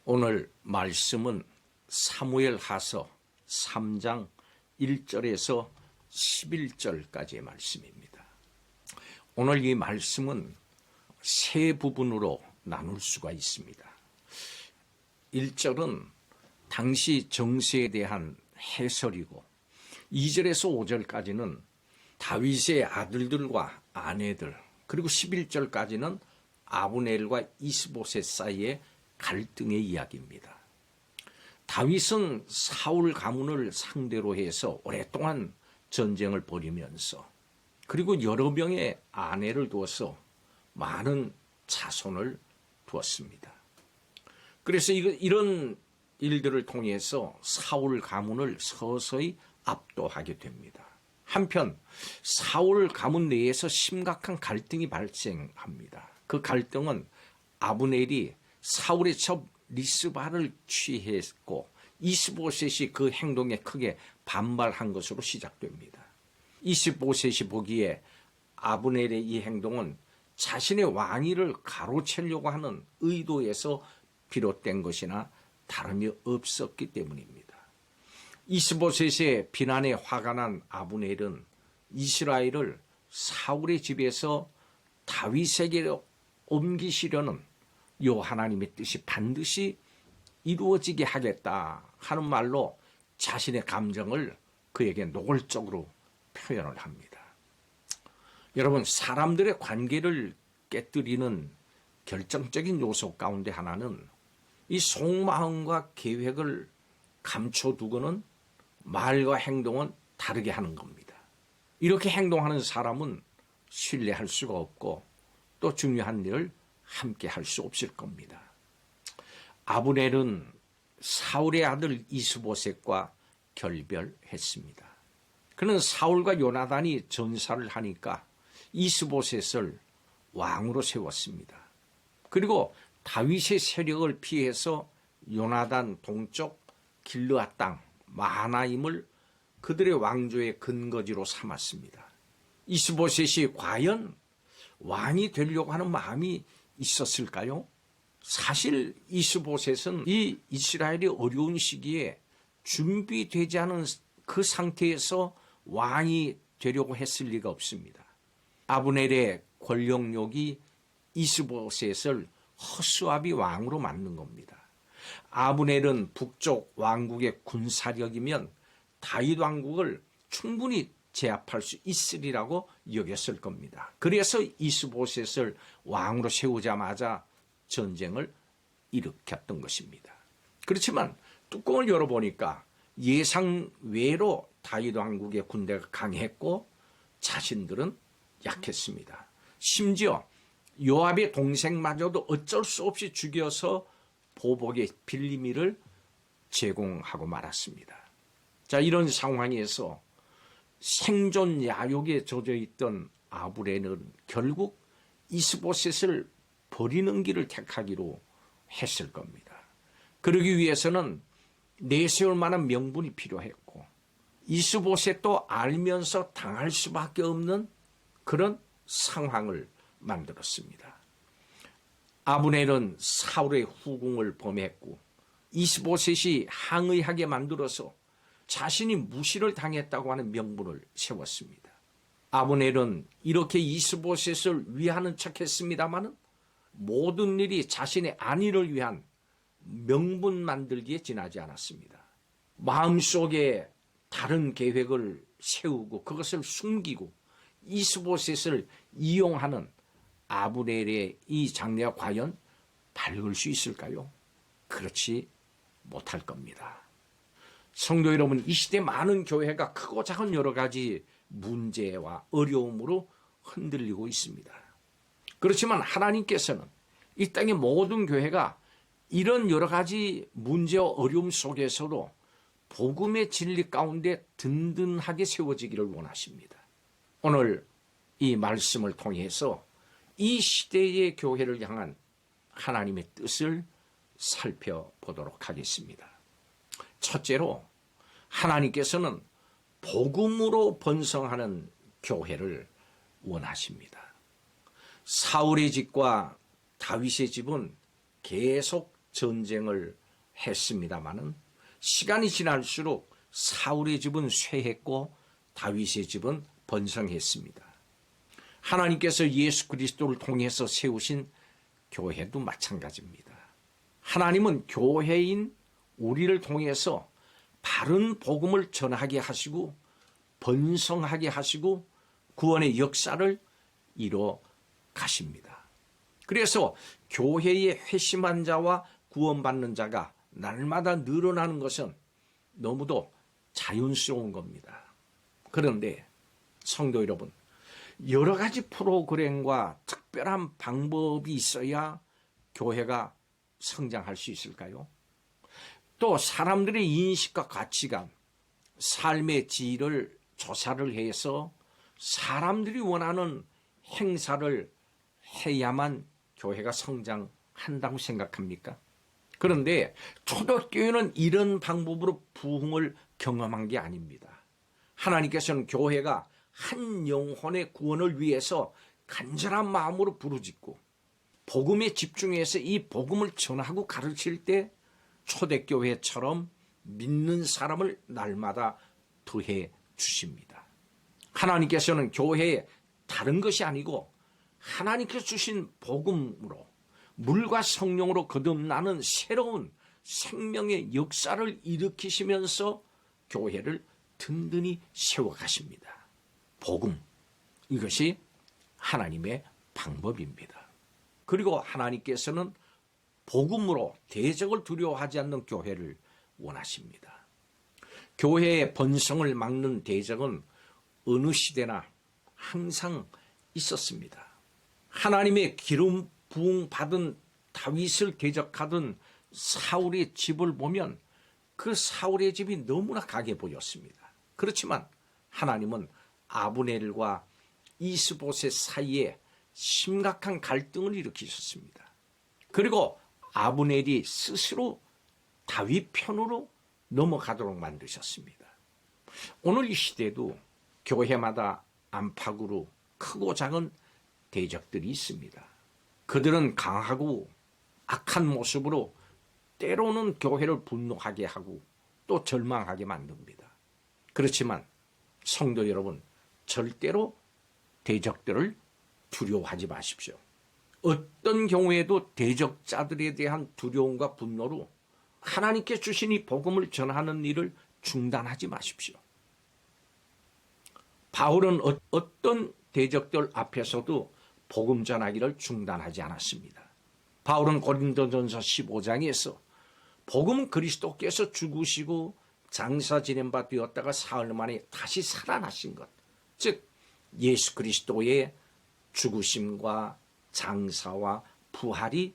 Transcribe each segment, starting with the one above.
오늘 말씀은 사무엘하서 3장 1절에서 11절까지의 말씀입니다. 오늘 이 말씀은 세 부분으로 나눌 수가 있습니다. 1절은 당시 정세에 대한 해설이고 2절에서 5절까지는 다윗의 아들들과 아내들, 그리고 11절까지는 아브넬과 이스보셋 사이의 갈등의 이야기입니다. 다윗은 사울 가문을 상대로 해서 오랫동안 전쟁을 벌이면서 그리고 여러 명의 아내를 두어서 많은 자손을 두었습니다. 그래서 이런 일들을 통해서 사울 가문을 서서히 압도하게 됩니다. 한편 사울 가문 내에서 심각한 갈등이 발생합니다. 그 갈등은 아브넬이 사울의 첩 리스바를 취했고 이스보셋이 그 행동에 크게 반발한 것으로 시작됩니다. 이스보셋이 보기에 아브넬의 이 행동은 자신의 왕위를 가로채려고 하는 의도에서 비롯된 것이나 다름이 없었기 때문입니다. 이스보셋의 비난에 화가 난 아브넬은 이스라엘을 사울의 집에서 다윗에게로 옮기시려는 요 하나님의 뜻이 반드시 이루어지게 하겠다 하는 말로 자신의 감정을 그에게 노골적으로 표현을 합니다. 여러분, 사람들의 관계를 깨뜨리는 결정적인 요소 가운데 하나는 이 속마음과 계획을 감춰두고는 말과 행동은 다르게 하는 겁니다. 이렇게 행동하는 사람은 신뢰할 수가 없고 또 중요한 일을 함께 할 수 없을 겁니다. 아브넬은 사울의 아들 이스보셋과 결별했습니다. 그는 사울과 요나단이 전사를 하니까 이스보셋을 왕으로 세웠습니다. 그리고 다윗의 세력을 피해서 요나단 동쪽 길르앗 땅 마하나임을 그들의 왕조의 근거지로 삼았습니다. 이스보셋이 과연 왕이 되려고 하는 마음이 있었을까요? 사실 이스보셋은 이 이스라엘의 어려운 시기에 준비되지 않은 그 상태에서 왕이 되려고 했을 리가 없습니다. 아브넬의 권력욕이 이스보셋을 허수아비 왕으로 만든 겁니다. 아브넬은 북쪽 왕국의 군사력이면 다윗 왕국을 충분히 제압할 수 있으리라고 여겼을 겁니다. 그래서 이스보셋을 왕으로 세우자마자 전쟁을 일으켰던 것입니다. 그렇지만 뚜껑을 열어보니까 예상 외로 다윗 왕국의 군대가 강했고 자신들은 약했습니다. 심지어 요압의 동생마저도 어쩔 수 없이 죽여서 보복의 빌미를 제공하고 말았습니다. 자, 이런 상황에서 생존 야욕에 젖어 있던 아브넬은 결국 이스보셋을 버리는 길을 택하기로 했을 겁니다. 그러기 위해서는 내세울 만한 명분이 필요했고 이스보셋도 알면서 당할 수밖에 없는 그런 상황을 만들었습니다. 아브넬은 사울의 후궁을 범했고 이스보셋이 항의하게 만들어서 자신이 무시를 당했다고 하는 명분을 세웠습니다. 아브넬은 이렇게 이스보셋을 위하는 척했습니다마는 모든 일이 자신의 안위를 위한 명분 만들기에 지나지 않았습니다. 마음속에 다른 계획을 세우고 그것을 숨기고 이스보셋을 이용하는 아브넬의 이 장래가 과연 밝을 수 있을까요? 그렇지 못할 겁니다. 성도 여러분, 이 시대 많은 교회가 크고 작은 여러 가지 문제와 어려움으로 흔들리고 있습니다. 그렇지만 하나님께서는 이 땅의 모든 교회가 이런 여러 가지 문제와 어려움 속에서도 복음의 진리 가운데 든든하게 세워지기를 원하십니다. 오늘 이 말씀을 통해서 이 시대의 교회를 향한 하나님의 뜻을 살펴보도록 하겠습니다. 첫째로 하나님께서는 복음으로 번성하는 교회를 원하십니다. 사울의 집과 다윗의 집은 계속 전쟁을 했습니다마는 시간이 지날수록 사울의 집은 쇠했고 다윗의 집은 번성했습니다. 하나님께서 예수 그리스도를 통해서 세우신 교회도 마찬가지입니다. 하나님은 교회인 우리를 통해서 바른 복음을 전하게 하시고 번성하게 하시고 구원의 역사를 이뤄 가십니다. 그래서 교회의 회심한 자와 구원받는 자가 날마다 늘어나는 것은 너무도 자연스러운 겁니다. 그런데 성도 여러분, 여러 가지 프로그램과 특별한 방법이 있어야 교회가 성장할 수 있을까요? 또 사람들의 인식과 가치관, 삶의 질을 조사를 해서 사람들이 원하는 행사를 해야만 교회가 성장한다고 생각합니까? 그런데 초대교회는 이런 방법으로 부흥을 경험한 게 아닙니다. 하나님께서는 교회가 한 영혼의 구원을 위해서 간절한 마음으로 부르짖고 복음에 집중해서 이 복음을 전하고 가르칠 때 초대교회처럼 믿는 사람을 날마다 더해 주십니다. 하나님께서는 교회에 다른 것이 아니고 하나님께서 주신 복음으로 물과 성령으로 거듭나는 새로운 생명의 역사를 일으키시면서 교회를 든든히 세워가십니다. 복음, 이것이 하나님의 방법입니다. 그리고 하나님께서는 복음으로 대적을 두려워하지 않는 교회를 원하십니다. 교회의 번성을 막는 대적은 어느 시대나 항상 있었습니다. 하나님의 기름 부흥 받은 다윗을 대적하던 사울의 집을 보면 그 사울의 집이 너무나 강해 보였습니다. 그렇지만 하나님은 아브넬과 이스보셋 사이에 심각한 갈등을 일으키셨습니다. 그리고 아브넬이 스스로 다윗 편으로 넘어가도록 만드셨습니다. 오늘 이 시대도 교회마다 안팎으로 크고 작은 대적들이 있습니다. 그들은 강하고 악한 모습으로 때로는 교회를 분노하게 하고 또 절망하게 만듭니다. 그렇지만 성도 여러분, 절대로 대적들을 두려워하지 마십시오. 어떤 경우에도 대적자들에 대한 두려움과 분노로 하나님께 주신 이 복음을 전하는 일을 중단하지 마십시오. 바울은 어떤 대적들 앞에서도 복음 전하기를 중단하지 않았습니다. 바울은 고린도전서 15장에서 복음은 그리스도께서 죽으시고 장사 지낸 바 되었다가 사흘 만에 다시 살아나신 것, 즉 예수 그리스도의 죽으심과 장사와 부활이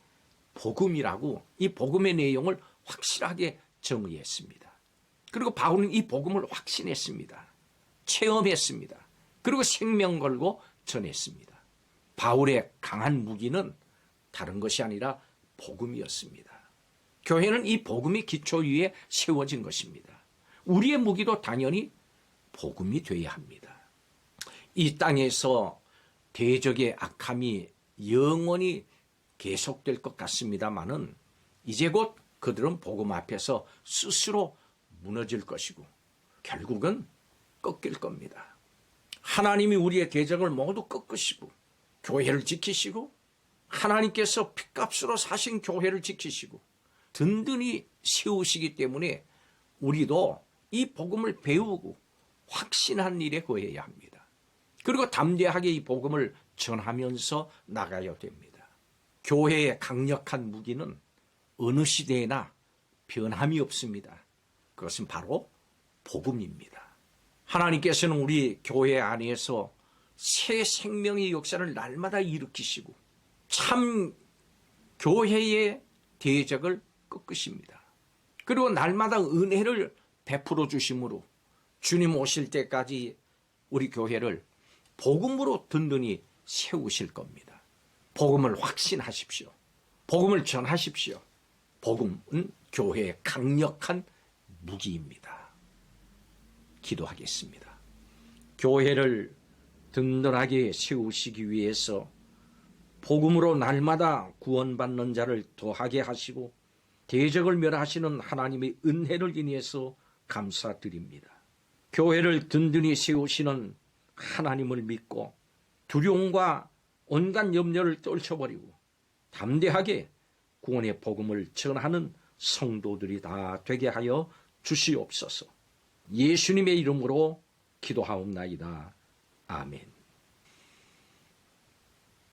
복음이라고 이 복음의 내용을 확실하게 정의했습니다. 그리고 바울은 이 복음을 확신했습니다. 체험했습니다. 그리고 생명 걸고 전했습니다. 바울의 강한 무기는 다른 것이 아니라 복음이었습니다. 교회는 이 복음의 기초 위에 세워진 것입니다. 우리의 무기도 당연히 복음이 되어야 합니다. 이 땅에서 대적의 악함이 영원히 계속될 것 같습니다마는 이제 곧 그들은 복음 앞에서 스스로 무너질 것이고 결국은 꺾일 겁니다. 하나님이 우리의 대적을 모두 꺾으시고 교회를 지키시고 하나님께서 핏값으로 사신 교회를 지키시고 든든히 세우시기 때문에 우리도 이 복음을 배우고 확신한 일에 거해야 합니다. 그리고 담대하게 이 복음을 전하면서 나가야 됩니다. 교회의 강력한 무기는 어느 시대에나 변함이 없습니다. 그것은 바로 복음입니다. 하나님께서는 우리 교회 안에서 새 생명의 역사를 날마다 일으키시고 참 교회의 대적을 꺾으십니다. 그리고 날마다 은혜를 베풀어 주심으로 주님 오실 때까지 우리 교회를 복음으로 든든히 세우실 겁니다. 복음을 확신하십시오. 복음을 전하십시오. 복음은 교회의 강력한 무기입니다. 기도하겠습니다. 교회를 든든하게 세우시기 위해서 복음으로 날마다 구원받는 자를 더하게 하시고 대적을 멸하시는 하나님의 은혜를 인해서 감사드립니다. 교회를 든든히 세우시는 하나님을 믿고 두려움과 온갖 염려를 떨쳐버리고 담대하게 구원의 복음을 전하는 성도들이 다 되게 하여 주시옵소서. 예수님의 이름으로 기도하옵나이다. 아멘.